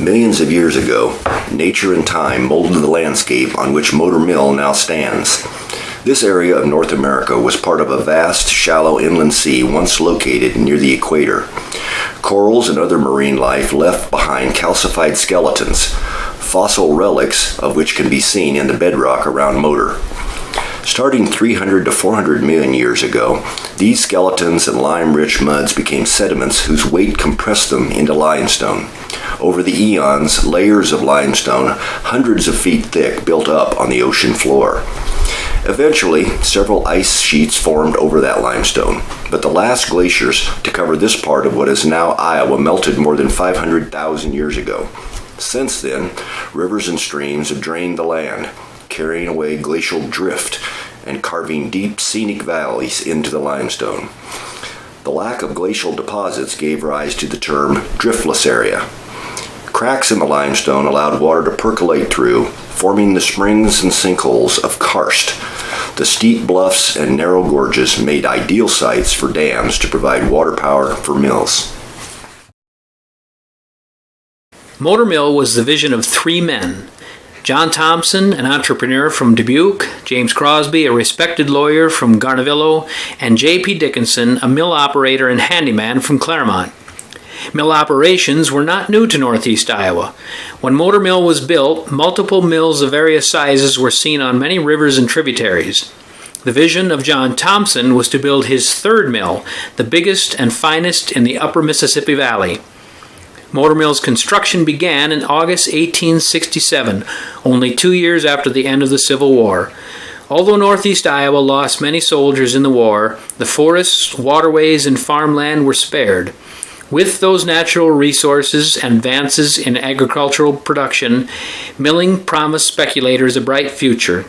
Millions of years ago, nature and time molded the landscape on which Motor Mill now stands. This area of North America was part of a vast, shallow inland sea once located near the equator. Corals and other marine life left behind calcified skeletons, fossil relics of which can be seen in the bedrock around Motor. Starting 300 to 400 million years ago, these skeletons and lime-rich muds became sediments whose weight compressed them into limestone. Over the eons, layers of limestone, hundreds of feet thick, built up on the ocean floor. Eventually, several ice sheets formed over that limestone, but the last glaciers to cover this part of what is now Iowa melted more than 500,000 years ago. Since then, rivers and streams have drained the land, carrying away glacial drift and carving deep scenic valleys into the limestone. The lack of glacial deposits gave rise to the term driftless area. Cracks in the limestone allowed water to percolate through, forming the springs and sinkholes of karst. The steep bluffs and narrow gorges made ideal sites for dams to provide water power for mills. Motor Mill was the vision of three men: John Thompson, an entrepreneur from Dubuque; James Crosby, a respected lawyer from Garnavillo; and J.P. Dickinson, a mill operator and handyman from Claremont. Mill operations were not new to northeast Iowa. When Motor Mill was built, multiple mills of various sizes were seen on many rivers and tributaries. The vision of John Thompson was to build his third mill, the biggest and finest in the upper Mississippi Valley. Motor Mill's construction began in August 1867, only 2 years after the end of the Civil War. Although northeast Iowa lost many soldiers in the war, the forests, waterways, and farmland were spared. With those natural resources and advances in agricultural production, milling promised speculators a bright future.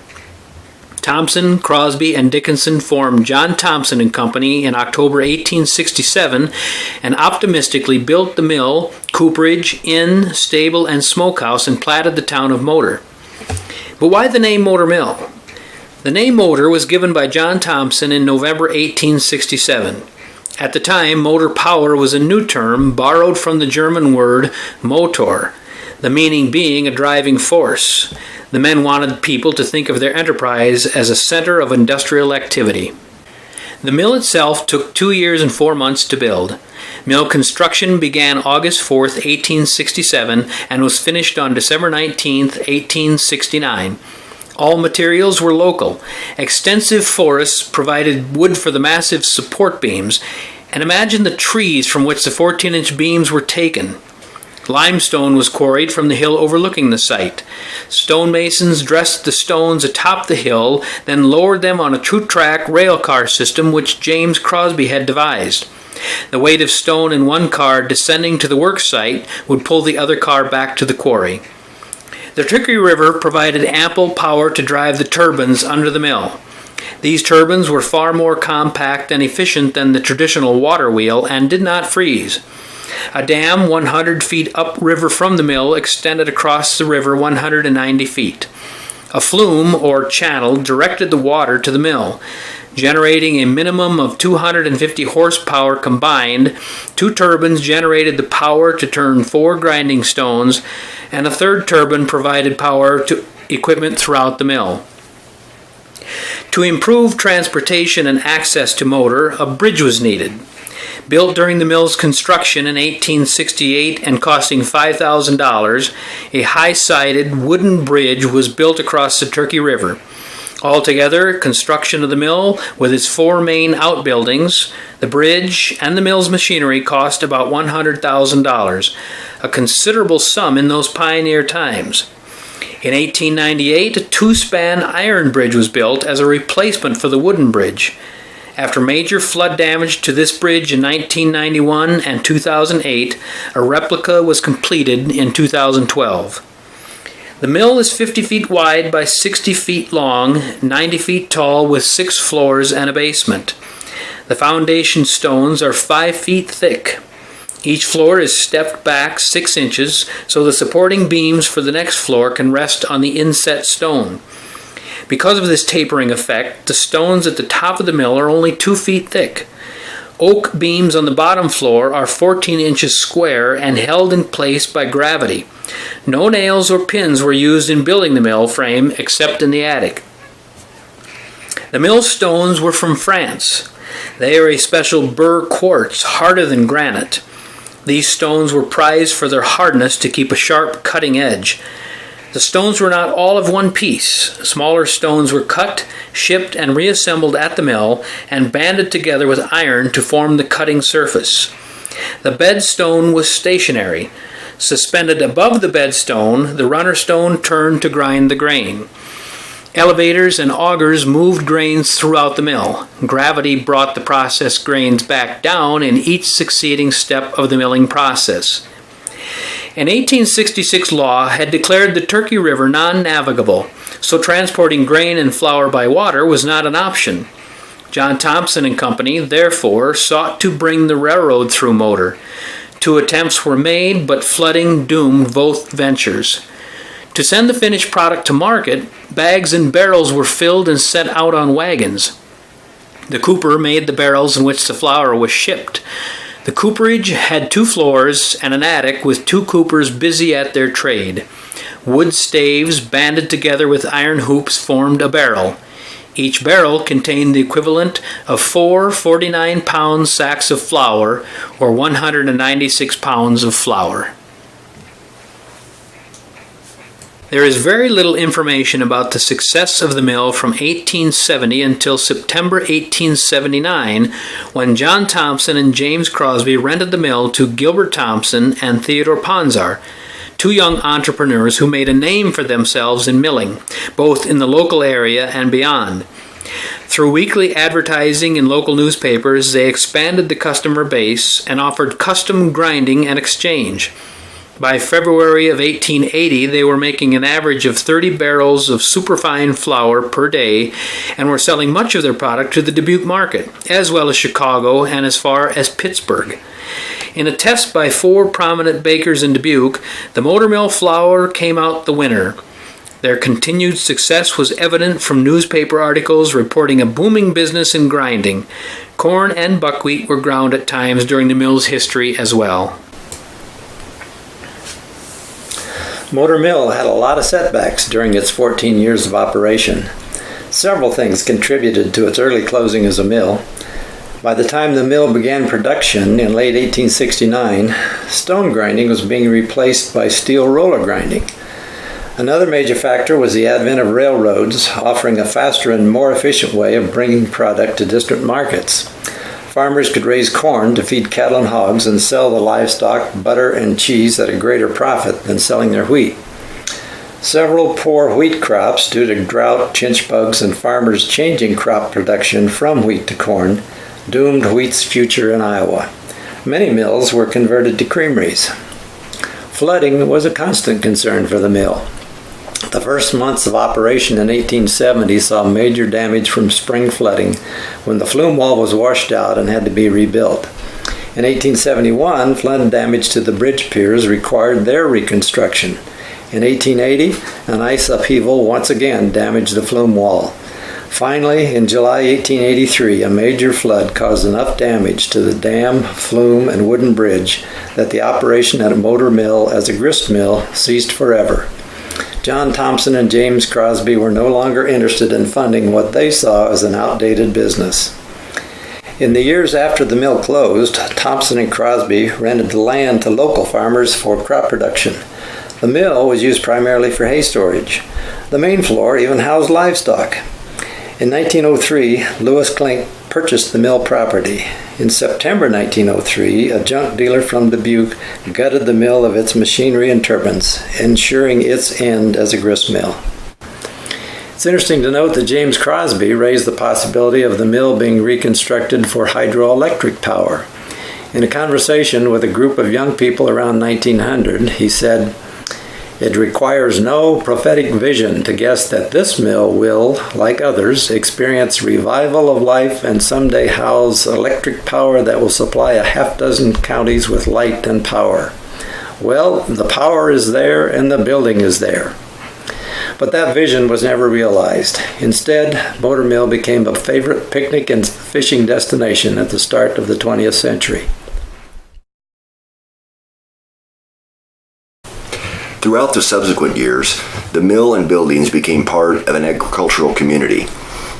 Thompson, Crosby, and Dickinson formed John Thompson and Company in October 1867 and optimistically built the mill, cooperage, inn, stable, and smokehouse and platted the town of Motor. But why the name Motor Mill? The name Motor was given by John Thompson in November 1867. At the time, motor power was a new term borrowed from the German word Motor, the meaning being a driving force. The men wanted people to think of their enterprise as a center of industrial activity. The mill itself took 2 years and 4 months to build. Mill construction began August 4, 1867, and was finished on December 19, 1869. All materials were local. Extensive forests provided wood for the massive support beams, and imagine the trees from which the 14-inch beams were taken. Limestone was quarried from the hill overlooking the site. Stonemasons dressed the stones atop the hill, then lowered them on a true-track rail car system which James Crosby had devised. The weight of stone in one car descending to the work site would pull the other car back to the quarry. The Turkey River provided ample power to drive the turbines under the mill. These turbines were far more compact and efficient than the traditional water wheel and did not freeze. A dam 100 feet upriver from the mill extended across the river 190 feet. A flume, or channel, directed the water to the mill. Generating a minimum of 250 horsepower combined, 2 turbines generated the power to turn 4 grinding stones, and a third turbine provided power to equipment throughout the mill. To improve transportation and access to Motor, a bridge was needed. Built during the mill's construction in 1868 and costing $5,000, a high-sided wooden bridge was built across the Turkey River. Altogether, construction of the mill, with its 4 main outbuildings, the bridge, and the mill's machinery cost about $100,000, a considerable sum in those pioneer times. In 1898, a 2-span iron bridge was built as a replacement for the wooden bridge. After major flood damage to this bridge in 1991 and 2008, a replica was completed in 2012. The mill is 50 feet wide by 60 feet long, 90 feet tall with 6 floors and a basement. The foundation stones are 5 feet thick. Each floor is stepped back 6 inches so the supporting beams for the next floor can rest on the inset stone. Because of this tapering effect, the stones at the top of the mill are only 2 feet thick. Oak beams on the bottom floor are 14 inches square and held in place by gravity. No nails or pins were used in building the mill frame except in the attic. The mill stones were from France. They are a special burr quartz, harder than granite. These stones were prized for their hardness to keep a sharp cutting edge. The stones were not all of one piece. Smaller stones were cut, shipped, and reassembled at the mill and banded together with iron to form the cutting surface. The bed stone was stationary. Suspended above the bed stone, the runner stone turned to grind the grain. Elevators and augers moved grains throughout the mill. Gravity brought the processed grains back down in each succeeding step of the milling process. An 1866 law had declared the Turkey River non-navigable, so transporting grain and flour by water was not an option. John Thompson and Company, therefore, sought to bring the railroad through Motor. 2 attempts were made, but flooding doomed both ventures. To send the finished product to market, bags and barrels were filled and sent out on wagons. The cooper made the barrels in which the flour was shipped. The cooperage had 2 floors and an attic with 2 coopers busy at their trade. Wood staves banded together with iron hoops formed a barrel. Each barrel contained the equivalent of 4 49-pound sacks of flour, or 196 pounds of flour. There is very little information about the success of the mill from 1870 until September 1879, when John Thompson and James Crosby rented the mill to Gilbert Thompson and Theodore Ponzar, 2 young entrepreneurs who made a name for themselves in milling, both in the local area and beyond. Through weekly advertising in local newspapers, they expanded the customer base and offered custom grinding and exchange. By February of 1880, they were making an average of 30 barrels of superfine flour per day and were selling much of their product to the Dubuque market, as well as Chicago and as far as Pittsburgh. In a test by 4 prominent bakers in Dubuque, the Motor Mill flour came out the winner. Their continued success was evident from newspaper articles reporting a booming business in grinding. Corn and buckwheat were ground at times during the mill's history as well. Motor Mill had a lot of setbacks during its 14 years of operation. Several things contributed to its early closing as a mill. By the time the mill began production in late 1869, stone grinding was being replaced by steel roller grinding. Another major factor was the advent of railroads, offering a faster and more efficient way of bringing product to distant markets. Farmers could raise corn to feed cattle and hogs and sell the livestock, butter, and cheese at a greater profit than selling their wheat. Several poor wheat crops, due to drought, chinch bugs, and farmers changing crop production from wheat to corn, doomed wheat's future in Iowa. Many mills were converted to creameries. Flooding was a constant concern for the mill. The first months of operation in 1870 saw major damage from spring flooding when the flume wall was washed out and had to be rebuilt. In 1871, flood damage to the bridge piers required their reconstruction. In 1880, an ice upheaval once again damaged the flume wall. Finally, in July 1883, a major flood caused enough damage to the dam, flume, and wooden bridge that the operation at a Motor Mill as a grist mill ceased forever. John Thompson and James Crosby were no longer interested in funding what they saw as an outdated business. In the years after the mill closed, Thompson and Crosby rented the land to local farmers for crop production. The mill was used primarily for hay storage. The main floor even housed livestock. In 1903, Lewis Klink purchased the mill property. In September 1903, a junk dealer from Dubuque gutted the mill of its machinery and turbines, ensuring its end as a grist mill. It's interesting to note that James Crosby raised the possibility of the mill being reconstructed for hydroelectric power. In a conversation with a group of young people around 1900, he said, "It requires no prophetic vision to guess that this mill will, like others, experience revival of life and someday house electric power that will supply a half-dozen counties with light and power. Well, the power is there and the building is there." But that vision was never realized. Instead, Motor Mill became a favorite picnic and fishing destination at the start of the 20th century. Throughout the subsequent years, the mill and buildings became part of an agricultural community.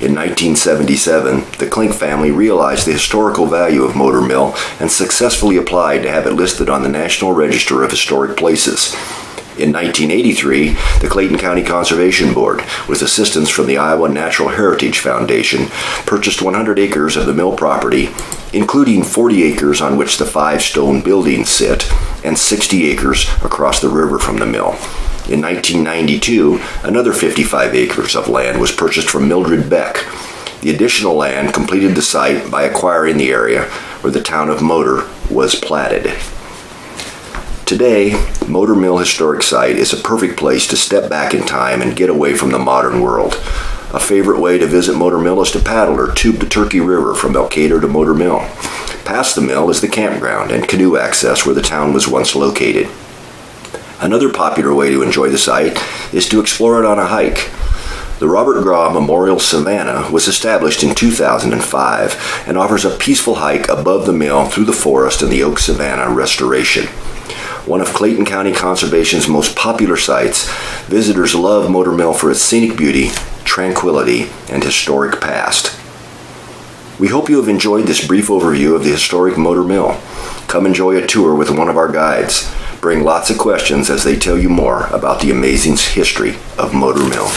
In 1977, the Klink family realized the historical value of Motor Mill and successfully applied to have it listed on the National Register of Historic Places. In 1983, the Clayton County Conservation Board, with assistance from the Iowa Natural Heritage Foundation, purchased 100 acres of the mill property, including 40 acres on which the 5 stone buildings sit, and 60 acres across the river from the mill. In 1992, another 55 acres of land was purchased from Mildred Beck. The additional land completed the site by acquiring the area where the town of Motor was platted. Today, Motor Mill Historic Site is a perfect place to step back in time and get away from the modern world. A favorite way to visit Motor Mill is to paddle or tube the Turkey River from Elkader to Motor Mill. Past the mill is the campground and canoe access where the town was once located. Another popular way to enjoy the site is to explore it on a hike. The Robert Mcgraw Memorial Samana was established in 2005 and offers a peaceful hike above the mill through the forest and the oak savanna restoration. One of Clayton County Conservation's most popular sites, visitors love Motor Mill for its scenic beauty, tranquility, and historic past. We hope you have enjoyed this brief overview of the historic Motor Mill. Come enjoy a tour with one of our guides. Bring lots of questions as they tell you more about the amazing history of Motor Mill.